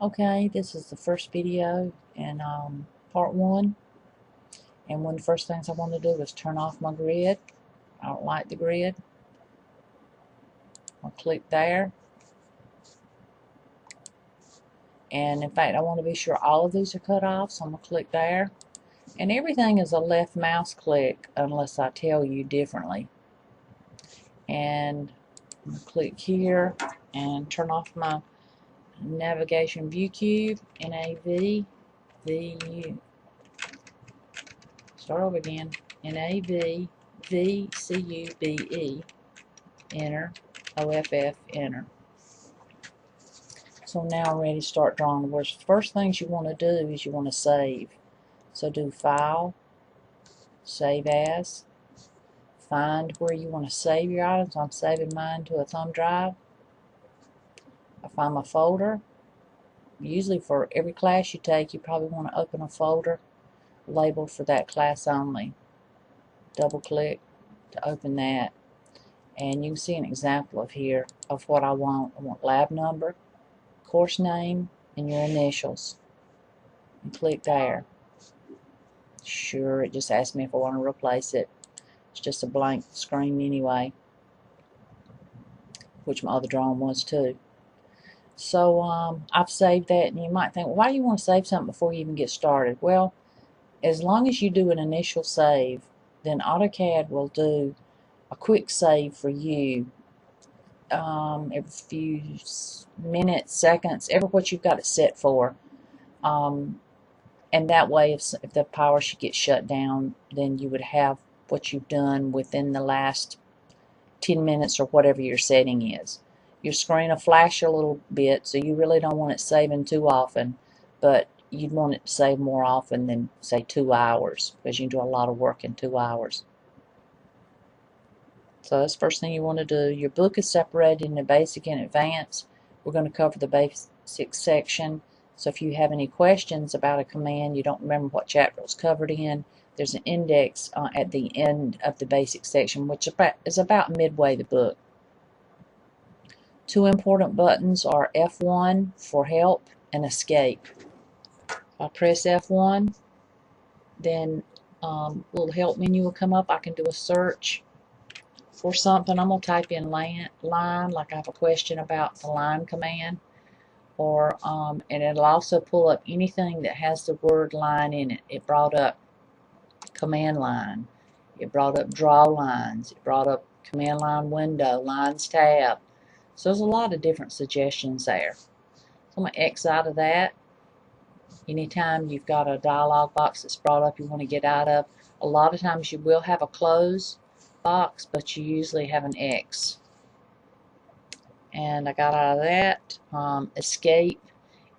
Okay, this is the first video in part 1, and one of the first things I want to do is turn off my grid. I don't like the grid. I'll click there, and in fact I want to be sure all of these are cut off, so I'm going to click there, and everything is a left mouse click unless I tell you differently. And I'm going to click here and turn off my navigation view cube, NAV, VU. Start over again. NAV, VCUBE, enter, OFF, enter. So now I'm ready to start drawing the words. First things you want to do is you want to save. So do File, Save As, find where you want to save your items. I'm saving mine to a thumb drive. I find my folder. Usually for every class you take, you probably want to open a folder labeled for that class only. Double click to open that, and you can see an example of here of what I want. I want lab number, course name, and your initials. And click there. Sure, it just asked me if I want to replace it. It's just a blank screen anyway, which my other drawing was too. So I've saved that, and you might think, well, why do you want to save something before you even get started? Well, as long as you do an initial save, then AutoCAD will do a quick save for you every few minutes, seconds, every what you've got it set for. And that way, if the power should get shut down, then you would have what you've done within the last 10 minutes or whatever your setting is. Your screen will flash a little bit, so you really don't want it saving too often, but you'd want it to save more often than, say, 2 hours, because you can do a lot of work in 2 hours. So that's the first thing you want to do. Your book is separated into basic and advanced. We're going to cover the basic section. So if you have any questions about a command, you don't remember what chapter it was covered in, there's an index at the end of the basic section, which is about midway the book. Two important buttons are F1 for help and escape. If I press F1, then a little help menu will come up. I can do a search for something. I'm going to type in line, like I have a question about the line command. Or and it'll also pull up anything that has the word line in it. It brought up command line. It brought up draw lines. It brought up command line window, lines tab. So there's a lot of different suggestions there. So I'm going to X out of that. Anytime you've got a dialog box that's brought up you want to get out of, a lot of times you will have a close box, but you usually have an X. And I got out of that. Escape.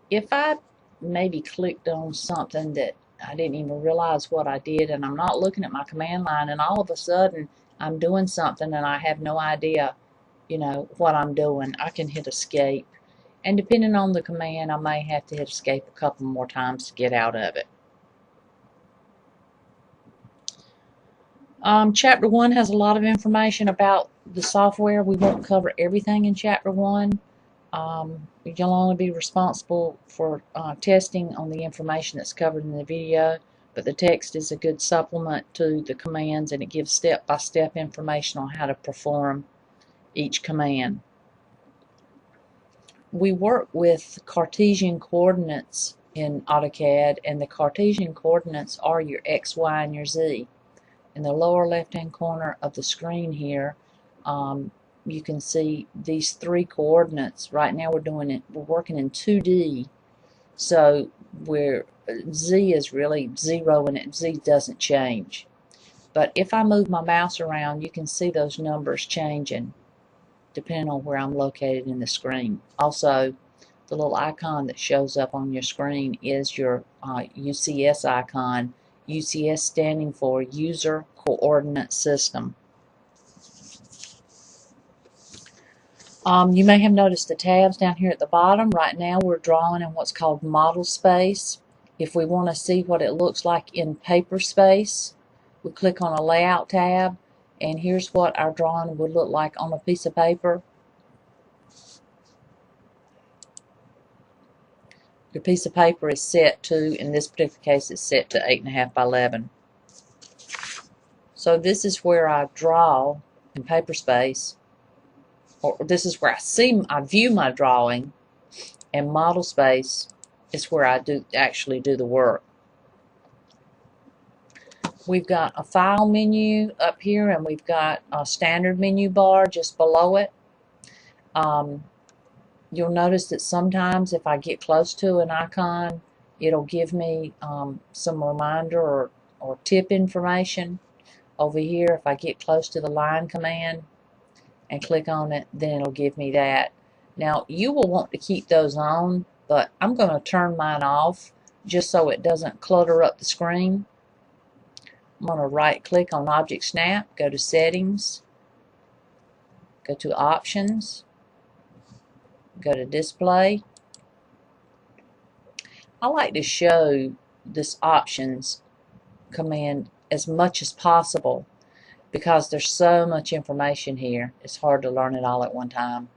If I maybe clicked on something that I didn't even realize what I did, and I'm not looking at my command line, and all of a sudden I'm doing something and I have no idea, what I'm doing, I can hit escape. And depending on the command, I may have to hit escape a couple more times to get out of it. Chapter 1 has a lot of information about the software. We won't cover everything in Chapter 1. You'll only be responsible for testing on the information that's covered in the video, but the text is a good supplement to the commands, and it gives step-by-step information on how to perform each command. We work with Cartesian coordinates in AutoCAD, and the Cartesian coordinates are your X, Y, and your Z. In the lower left-hand corner of the screen here, you can see these 3 coordinates. Right now we're working in 2D, so Z is really 0 and it Z doesn't change. But if I move my mouse around, you can see those numbers changing depending on where I'm located in the screen. Also, the little icon that shows up on your screen is your UCS icon. UCS standing for User Coordinate System. You may have noticed the tabs down here at the bottom. Right now we're drawing in what's called model space. If we want to see what it looks like in paper space, we click on a layout tab, and here's what our drawing would look like on a piece of paper. your piece of paper is set to, in this particular case, it's set to 8.5 by 11. So this is where I draw in paper space, or this is where I view my drawing, and model space is where I actually do the work. We've got a file menu up here, and we've got a standard menu bar just below it. You'll notice that sometimes if I get close to an icon, it'll give me some reminder or tip information. Over here, if I get close to the line command and click on it, then it'll give me that. Now, you will want to keep those on, but I'm going to turn mine off just so it doesn't clutter up the screen. I'm going to right click on Object Snap, go to Settings, go to Options, go to Display. I like to show this Options command as much as possible because there's so much information here. It's hard to learn it all at one time.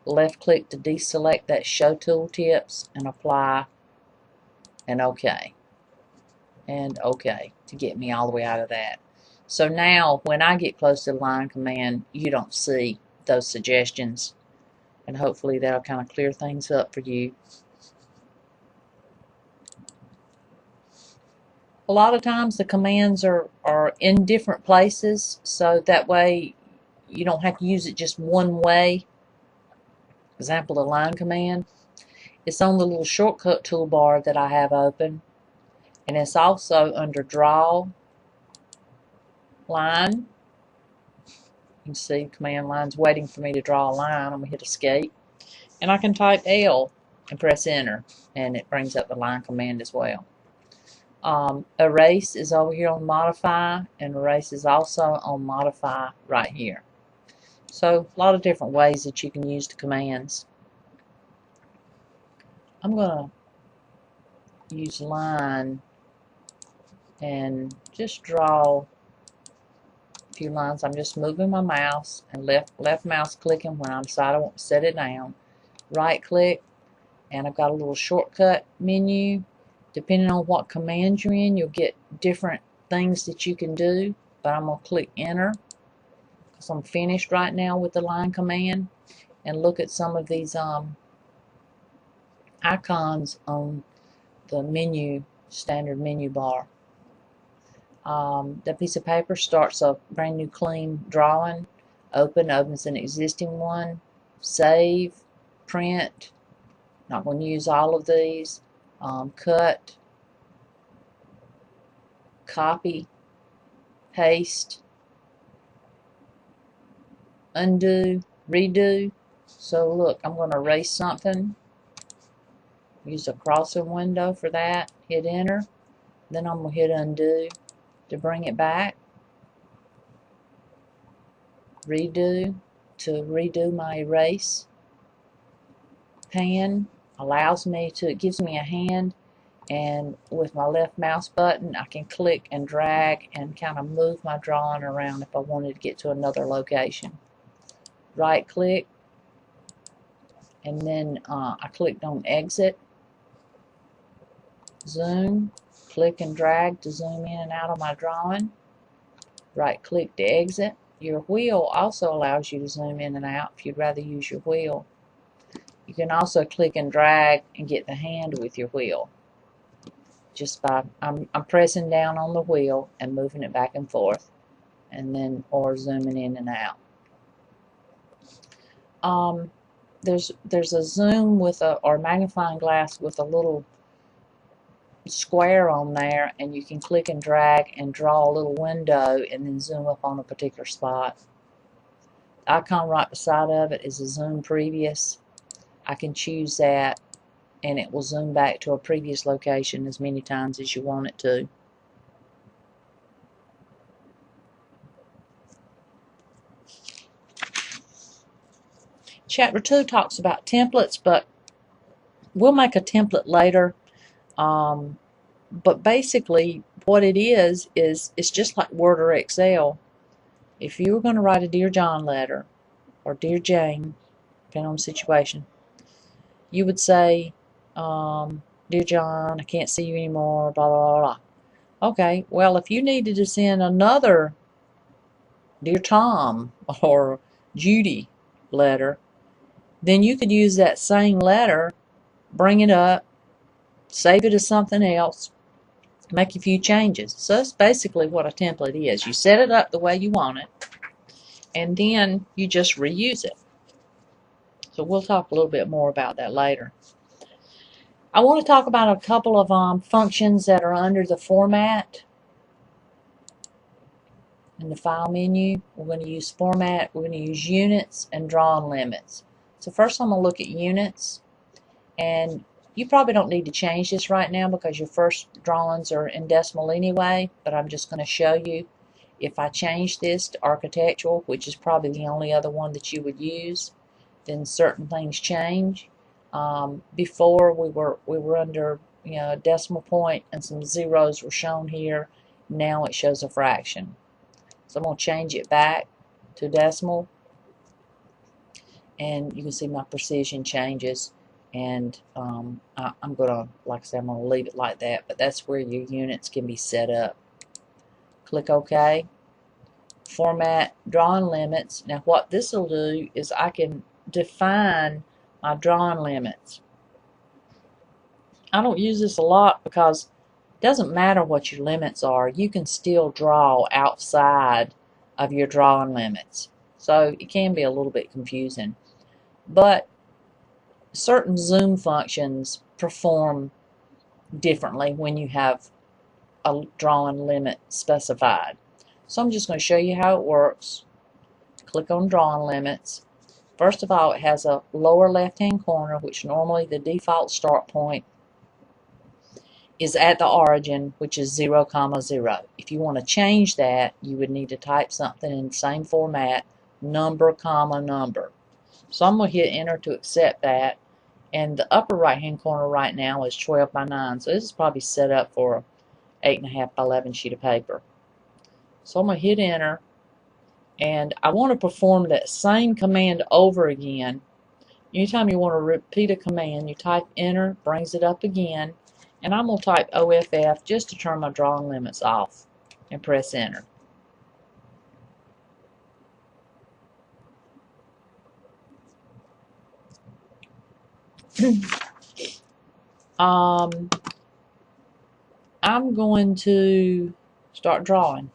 Left click to deselect that Show Tooltips and Apply, and OK. And OK to get me all the way out of that. So now when I get close to the line command, you don't see those suggestions, and hopefully that'll kind of clear things up for you. A lot of times the commands are in different places, so that way you don't have to use it just one way. Example, the line command. It's on the little shortcut toolbar that I have open, and it's also under Draw, Line. You can see command line's waiting for me to draw a line. I'm going to hit Escape, and I can type L and press Enter, and it brings up the line command as well. Erase is over here on Modify, and Erase is also on Modify right here. So a lot of different ways that you can use the commands. I'm going to use Line and just draw a few lines. I'm just moving my mouse and left mouse clicking when I decide I want to set it down. Right click, and I've got a little shortcut menu. Depending on what command you're in, you'll get different things that you can do, but I'm going to click Enter because I'm finished right now with the line command, and look at some of these icons on the menu, standard menu bar. That piece of paper starts a brand new clean drawing. Opens an existing one. Save, print. Not going to use all of these. Cut, copy, paste, undo, redo. So look, I'm going to erase something. Use a crossing window for that. Hit Enter. Then I'm going to hit Undo to bring it back. Redo to redo my erase. Pan allows me to, it gives me a hand, and with my left mouse button I can click and drag and kind of move my drawing around if I wanted to get to another location. Right click, and then I clicked on Exit. Zoom, click and drag to zoom in and out of my drawing. Right click to exit. Your wheel also allows you to zoom in and out if you'd rather use your wheel. You can also click and drag and get the hand with your wheel. Just by, I'm pressing down on the wheel and moving it back and forth, and then, or zooming in and out. There's a zoom with a, or magnifying glass with a little square on there, and you can click and drag and draw a little window and then zoom up on a particular spot. The icon right beside of it is a zoom previous. I can choose that, and it will zoom back to a previous location as many times as you want it to. Chapter 2 talks about templates, but we'll make a template later. But basically what it is it's just like Word or Excel. If you were going to write a Dear John letter or Dear Jane, depending on the situation, you would say, Dear John, I can't see you anymore, blah, blah, blah. Okay, well, if you needed to send another Dear Tom or Judy letter, then you could use that same letter, bring it up, save it as something else, make a few changes. So that's basically what a template is. You set it up the way you want it, and then you just reuse it. So we'll talk a little bit more about that later. I want to talk about a couple of functions that are under the format in the file menu. We're going to use format, we're going to use units and drawing limits. So first I'm going to look at units, and you probably don't need to change this right now because your first drawings are in decimal anyway, but I'm just going to show you if I change this to architectural, which is probably the only other one that you would use, then certain things change. Before we were under a decimal point and some zeros were shown here. Now it shows a fraction. So I'm going to change it back to decimal, and you can see my precision changes. And I'm going to, like I said, I'm going to leave it like that, but that's where your units can be set up. Click OK. Format, drawing limits. Now what this will do is I can define my drawing limits. I don't use this a lot because it doesn't matter what your limits are. You can still draw outside of your drawing limits. So it can be a little bit confusing. But certain zoom functions perform differently when you have a drawing limit specified. So I'm just going to show you how it works. Click on drawing limits. First of all, it has a lower left hand corner, which normally the default start point is at the origin, which is 0, 0. If you want to change that, you would need to type something in the same format, number, number. So I'm going to hit enter to accept that. And the upper right hand corner right now is 12 by 9. So this is probably set up for an 8.5 by 11 sheet of paper. So I'm going to hit enter. And I want to perform that same command over again. Anytime you want to repeat a command, you type enter, brings it up again. And I'm going to type OFF just to turn my drawing limits off and press enter. I'm going to start drawing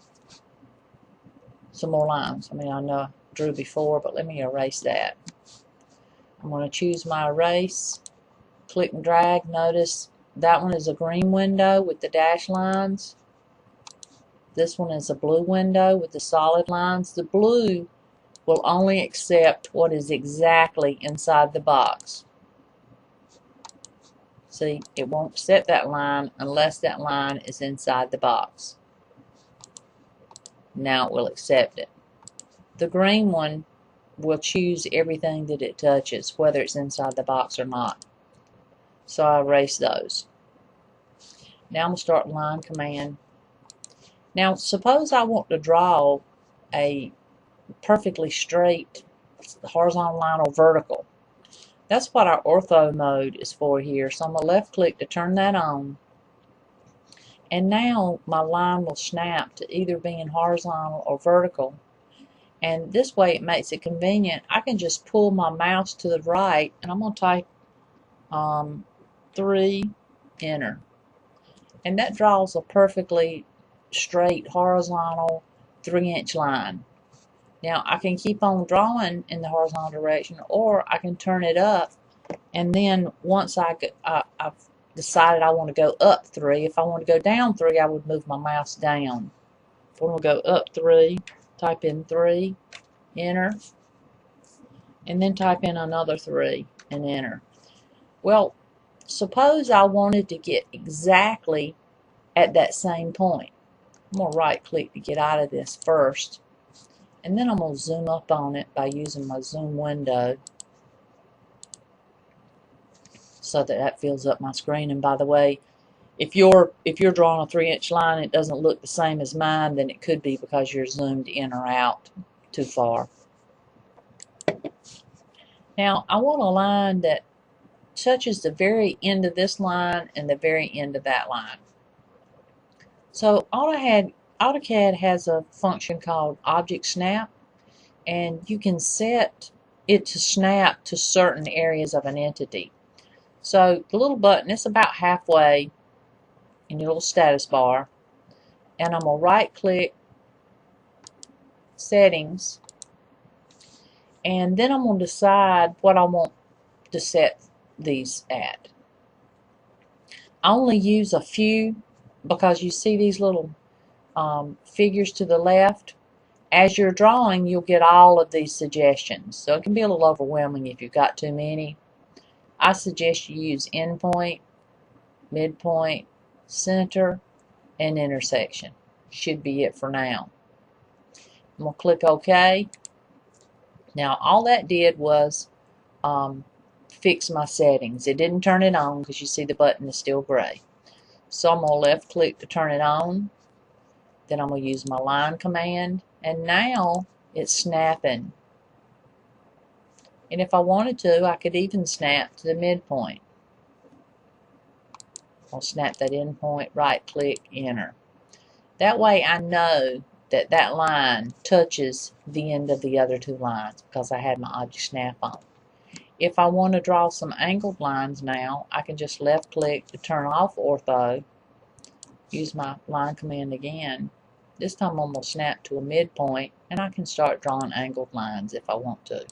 some more lines. I mean, I know I drew before, but let me erase that. I'm going to choose my erase, click and drag. Notice that one is a green window with the dashed lines. This one is a blue window with the solid lines. The blue will only accept what is exactly inside the box. See, it won't accept that line unless that line is inside the box. Now it will accept it. The green one will choose everything that it touches, whether it's inside the box or not. So I erase those. Now I'm going to start line command. Now suppose I want to draw a perfectly straight horizontal line or vertical. That's what our ortho mode is for here. So I'm going to left click to turn that on. And now my line will snap to either being horizontal or vertical. And this way it makes it convenient. I can just pull my mouse to the right, and I'm going to type 3, enter. And that draws a perfectly straight horizontal 3-inch line. Now I can keep on drawing in the horizontal direction, or I can turn it up, and then once I've decided I want to go up 3, if I want to go down 3, I would move my mouse down. If I want to go up 3, type in 3, enter, and then type in another 3 and enter. Well, suppose I wanted to get exactly at that same point. I'm going to right click to get out of this first, and then I'm going to zoom up on it by using my zoom window so that fills up my screen. And by the way, if you're drawing a 3-inch line, it doesn't look the same as mine, then it could be because you're zoomed in or out too far. Now I want a line that touches the very end of this line and the very end of that line. So AutoCAD has a function called Object Snap, and you can set it to snap to certain areas of an entity. So the little button, it's about halfway in your little status bar, and I'm going to right click Settings, and then I'm going to decide what I want to set these at. I only use a few because you see these little figures to the left. As you're drawing, you'll get all of these suggestions, so it can be a little overwhelming if you've got too many. I suggest you use endpoint, midpoint, center, and intersection. Should be it for now. I'm going to click OK. Now all that did was fix my settings. It didn't turn it on because you see the button is still gray. So I'm going to left click to turn it on. Then I'm going to use my line command, and now it's snapping. And if I wanted to, I could even snap to the midpoint. I'll snap that endpoint, right click, enter. That way I know that that line touches the end of the other two lines because I had my object snap on. If I want to draw some angled lines now, I can just left click to turn off ortho, use my line command again. This time I'm going to snap to a midpoint, and I can start drawing angled lines if I want to.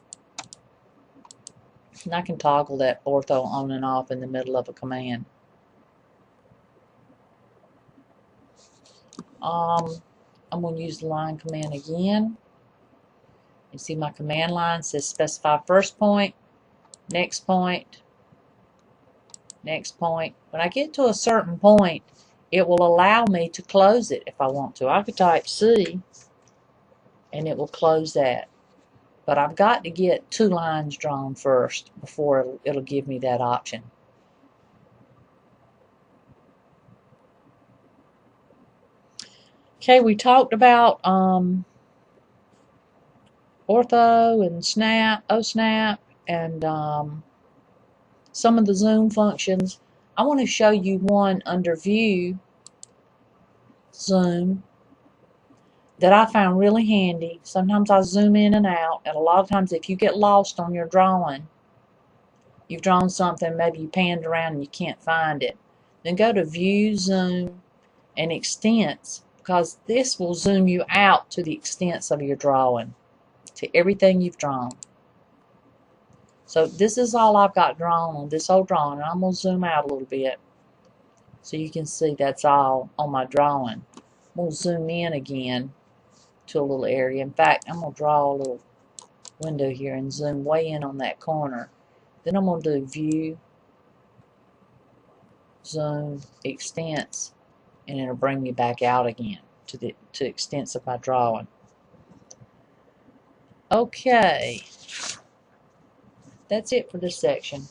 And I can toggle that ortho on and off in the middle of a command. I'm going to use the line command again. You see my command line says specify first point, next point, next point. When I get to a certain point, it will allow me to close it if I want to. I could type C and it will close that. But I've got to get two lines drawn first before it'll give me that option. Okay, we talked about ortho and snap, OSnap, and some of the zoom functions. I want to show you one under View, Zoom, that I found really handy. Sometimes I zoom in and out, and a lot of times if you get lost on your drawing, you've drawn something, maybe you panned around and you can't find it, then go to View, Zoom, and Extents, because this will zoom you out to the extents of your drawing, to everything you've drawn. So this is all I've got drawn on this whole drawing, and I'm going to zoom out a little bit so you can see that's all on my drawing. I'm going to zoom in again to a little area. In fact, I'm going to draw a little window here and zoom way in on that corner. Then I'm going to do View, Zoom, Extents, and it'll bring me back out again to the extents of my drawing. Okay, that's it for this section.